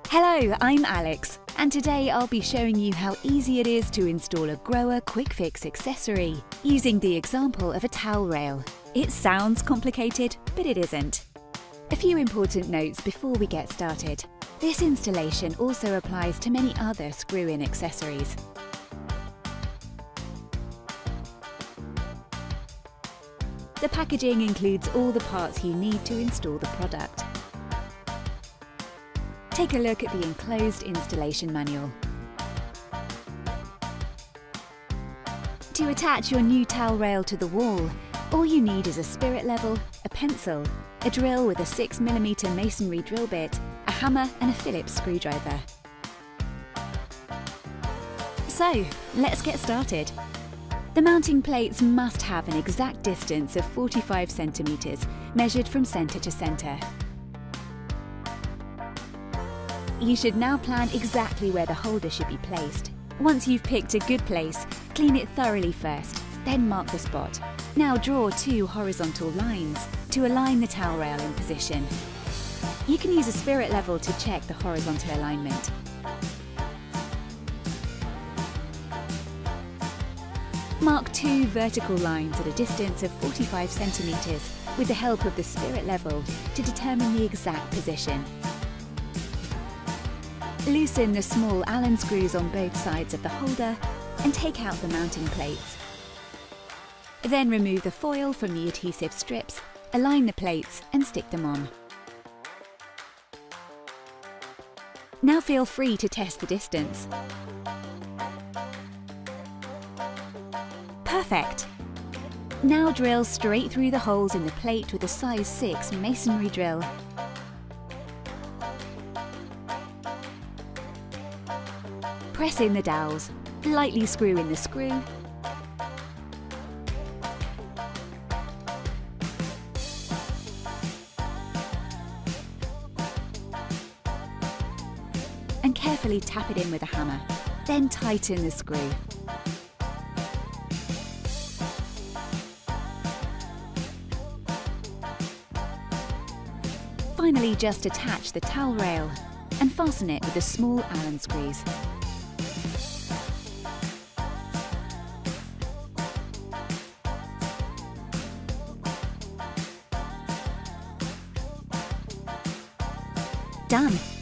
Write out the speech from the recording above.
Hello, I'm Alex, and today I'll be showing you how easy it is to install a GROHE QuickFix accessory using the example of a towel rail. It sounds complicated, but it isn't. A few important notes before we get started. This installation also applies to many other screw-in accessories. The packaging includes all the parts you need to install the product. Take a look at the enclosed installation manual. To attach your new towel rail to the wall, all you need is a spirit level, a pencil, a drill with a 6mm masonry drill bit, a hammer and a Phillips screwdriver. So, let's get started. The mounting plates must have an exact distance of 45 centimeters, measured from center to center. You should now plan exactly where the holder should be placed. Once you've picked a good place, clean it thoroughly first, then mark the spot. Now draw two horizontal lines to align the towel rail in position. You can use a spirit level to check the horizontal alignment. Mark two vertical lines at a distance of 45 centimeters with the help of the spirit level to determine the exact position. Loosen the small Allen screws on both sides of the holder and take out the mounting plates. Then remove the foil from the adhesive strips, align the plates and stick them on. Now feel free to test the distance. Perfect! Now drill straight through the holes in the plate with a size 6 masonry drill. Press in the dowels, lightly screw in the screw, and carefully tap it in with a hammer. Then tighten the screw. Finally, just attach the towel rail and fasten it with the small Allen screws. Done!